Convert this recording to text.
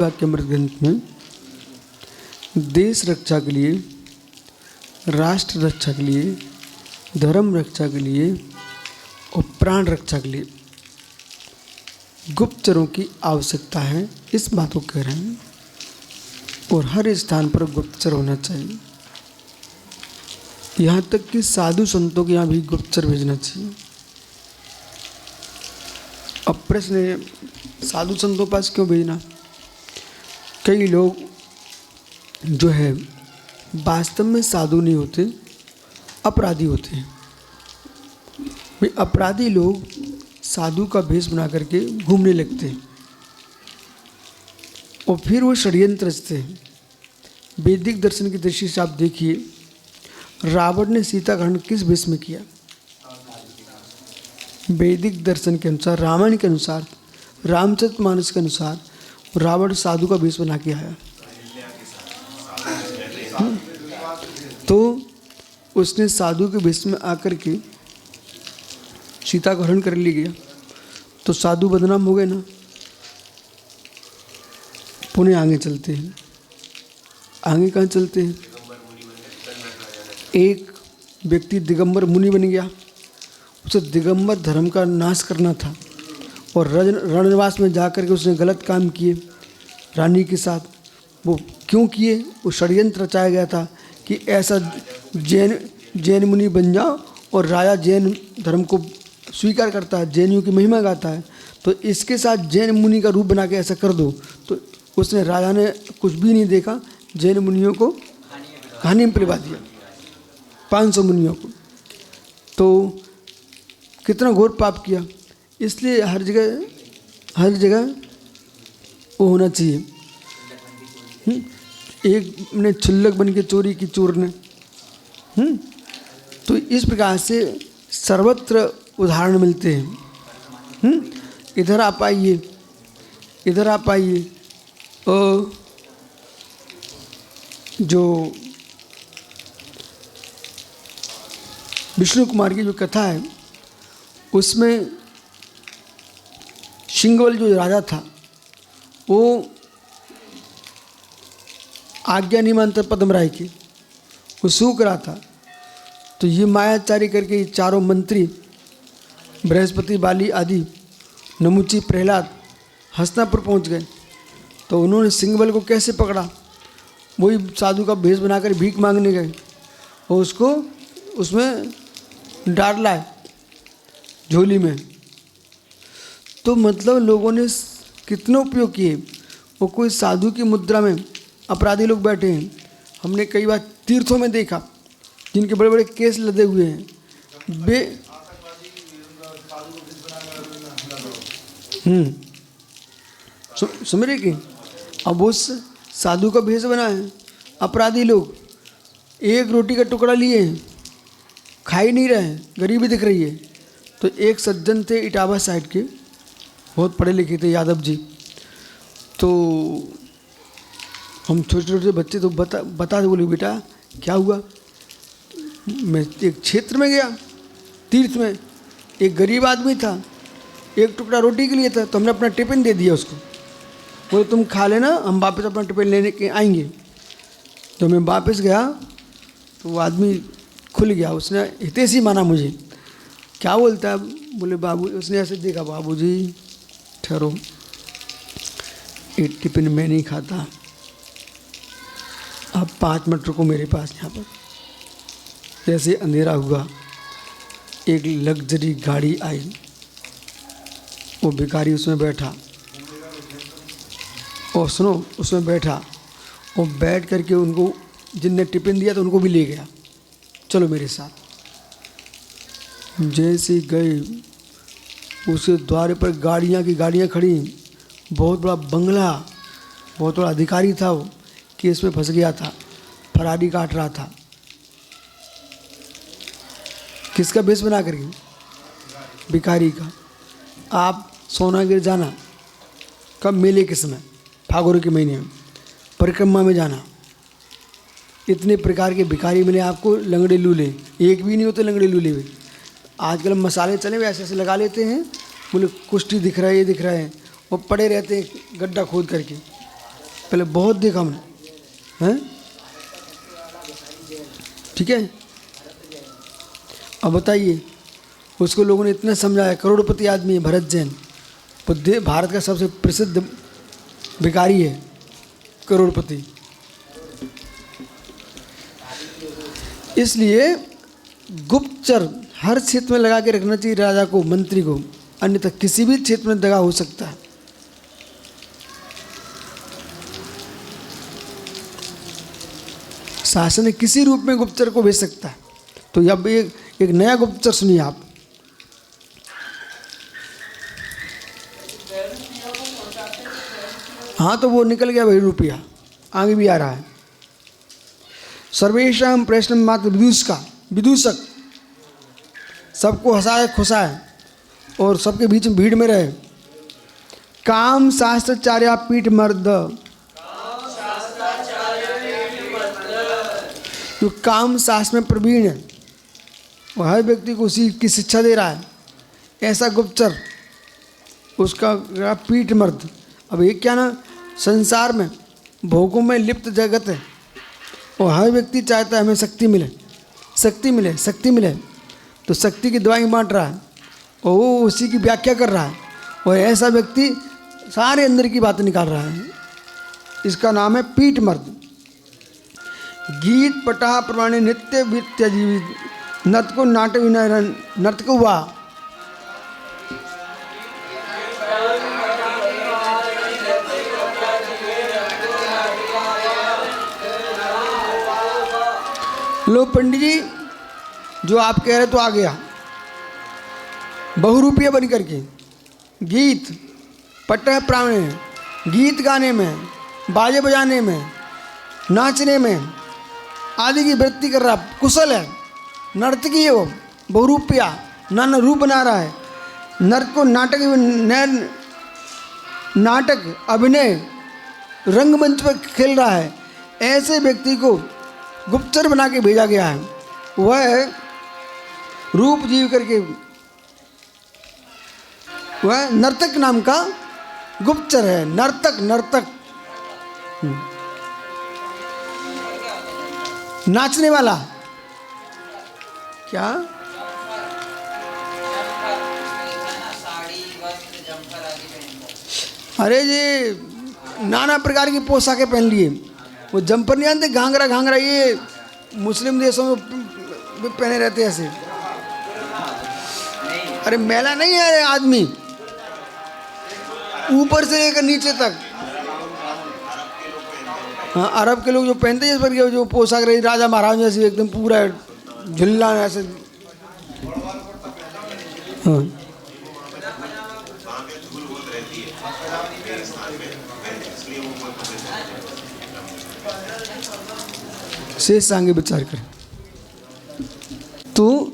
वाक्यामृत ग्रंथ में देश रक्षा के लिए, राष्ट्र रक्षा के लिए, धर्म रक्षा के लिए और प्राण रक्षा के लिए गुप्तचरों की आवश्यकता है, इस बात को कह रहे हैं। और हर स्थान पर गुप्तचर होना चाहिए, यहाँ तक कि साधु संतों के यहाँ भी गुप्तचर भेजना चाहिए। अब प्रश्न है, साधु संतों के पास क्यों भेजना? कई लोग जो है वास्तव में साधु नहीं होते, अपराधी होते हैं। वे अपराधी लोग साधु का भेष बना करके घूमने लगते हैं और फिर वो षड्यंत्र रचते हैं। वैदिक दर्शन की दृष्टि से आप देखिए, रावण ने सीता का हरण किस भेष में किया? वैदिक दर्शन के अनुसार, रामायण के अनुसार, रामचरितमानस के अनुसार रावण साधु का भेष बना के आया। तो उसने साधु के भेष में आकर के सीता का हरण कर ली गया, तो साधु बदनाम हो गए ना। पुणे आगे चलते हैं, आगे कहाँ चलते हैं? एक व्यक्ति दिगंबर मुनि बन गया, उसे दिगंबर धर्म का नाश करना था और रणनिवास में जाकर के उसने गलत काम किए रानी के साथ। वो क्यों किए? वो षड्यंत्र रचाया गया था कि ऐसा जैन मुनि बन जाओ और राजा जैन धर्म को स्वीकार करता है, जैनियों की महिमा गाता है, तो इसके साथ जैन मुनि का रूप बना के ऐसा कर दो। तो उसने, राजा ने कुछ भी नहीं देखा, जैन मुनियों को कहानी में पिलवा दिया, 500 मुनियों को। तो कितना घोर पाप किया। इसलिए हर जगह वो होना चाहिए। एक ने क्षुल्लक बन के चोरी की, चोर ने। तो इस प्रकार से सर्वत्र उदाहरण मिलते हैं। इधर आप आइए, इधर आप आइए। और जो विष्णु कुमार की जो कथा है, उसमें सिंघवल जो राजा था, वो आज्ञा नहीं मानता पद्मराय की, वो सूख रहा था। तो ये मायाचारी करके ये चारों मंत्री, बृहस्पति, बाली आदि, नमुची, प्रहलाद हस्तिनापुर पहुंच गए। तो उन्होंने सिंघवल को कैसे पकड़ा? वही साधु का भेष बनाकर भीख मांगने गए और उसको उसमें डाला है झोली में। तो मतलब लोगों ने कितने उपयोग किए। वो कोई साधु की मुद्रा में अपराधी लोग बैठे हैं। हमने कई बार तीर्थों में देखा, जिनके बड़े बड़े केस लदे हुए हैं। समझ रहे कि अब उस साधु का भेष बना है, अपराधी लोग एक रोटी का टुकड़ा लिए हैं, खा ही नहीं रहे हैं, गरीबी दिख रही है। तो एक सज्जन थे इटावा साइड के, बहुत पढ़े लिखे थे, यादव जी। तो हम छोटे छोटे बच्चे तो बता दे, बोले बेटा क्या हुआ? मैं एक क्षेत्र में गया तीर्थ में, एक गरीब आदमी था, एक टुकड़ा रोटी के लिए था, तो हमने अपना टिफिन दे दिया उसको। बोले तुम खा लेना, हम वापस अपना टिफिन लेने के आएंगे। तो मैं वापस गया तो वो आदमी खुल गया, उसने हितैषी माना मुझे। क्या बोलता है? बोले बाबू, उसने ऐसे देखा, बाबूजी ठहरो, एक टिफिन मैं नहीं खाता, आप 5 मिनट रुको मेरे पास यहाँ पर। जैसे अंधेरा हुआ, एक लग्जरी गाड़ी आई, वो भिखारी उसमें बैठा, और सुनो, उसमें बैठा और बैठ करके उनको, जिनने टिफिन दिया तो उनको भी ले गया, चलो मेरे साथ। जैसे गए, उसके द्वार पर गाड़ियाँ की गाड़ियाँ खड़ी, बहुत बड़ा बंगला, बहुत बड़ा अधिकारी था वो, केस में फंस गया था, फरारी काट रहा था। किसका भेष बना करके? भिखारी का। आप सोनागिर जाना, कब? मेले के समय, फागुन के महीने में परिक्रमा में जाना। इतने प्रकार के भिखारी मिले आपको, लंगड़े लूले, एक भी नहीं होते लंगड़े लूले हुए। आजकल मसाले चले हुए ऐसे ऐसे लगा लेते हैं, बोले कुश्ती दिख रहा है, ये दिख रहा है, वो पड़े रहते हैं गड्ढा खोद करके। पहले बहुत देखा हमने, हैं? ठीक है। अब बताइए, उसको लोगों ने इतना समझाया, करोड़पति आदमी है भरत जैन, वो भारत का सबसे प्रसिद्ध भिखारी है, करोड़पति। इसलिए गुप्तचर हर क्षेत्र में लगा के रखना चाहिए राजा को, मंत्री को, अन्यथा किसी भी क्षेत्र में दगा हो सकता है। शासन किसी रूप में गुप्तचर को भेज सकता है। तो अब एक नया गुप्तचर सुनिए आप। हाँ, तो वो निकल गया भाई रुपया, आगे भी आ रहा है। सर्वेशम प्रश्न मात्र विदूषक, सबको हंसाए खुशाए और सबके बीच में भीड़ में रहे। काम शास्त्राचार्य पीठ मर्द, जो काम शास्त्र में प्रवीण है, वह हर व्यक्ति को उसी की शिक्षा दे रहा है, ऐसा गुप्तचर उसका पीठ मर्द। अब ये क्या ना, संसार में भोगों में लिप्त जगत है, और हर व्यक्ति चाहता है हमें शक्ति मिले, शक्ति मिले, शक्ति मिले, तो शक्ति की दवाई बांट रहा है और वो उसी की व्याख्या कर रहा है, और ऐसा व्यक्ति सारे अंदर की बातें निकाल रहा है। इसका नाम है पीठ मर्द। गीत पटा प्रमाणे नित्य वित्यजीवित, नर्त को नाट विनय नर्तक हुआ। लो पंडित जी, जो आप कह रहे तो आ गया, बहुरूपिया बन करके। गीत पट्टा प्राणे, गीत गाने में, बाजे बजाने में, नाचने में आदि की वृत्ति कर रहा, कुशल है, नर्तकी है वो, बहुरूपिया, नाना रूप बना रहा है। नर्त को नाटक अभिनय रंगमंच पर खेल रहा है, ऐसे व्यक्ति को गुप्तचर बना के भेजा गया है। वह रूप जीव करके, वह नर्तक नाम का गुप्तचर है। नर्तक नाचने वाला। क्या? अरे ये नाना प्रकार की पोशाकें पहन लिए, वो जंपर नहीं जानते, घाघरा, ये मुस्लिम देशों में पहने रहते ऐसे। अरे मेला नहीं है आदमी, ऊपर से लेकर नीचे तक। हाँ, अरब के लोग जो पहनते हैं इस पर जो पोशाक रही राजा महाराज जैसे, एकदम पूरा झुल्ला ऐसे। हाँ, शेष आगे विचार करें। तो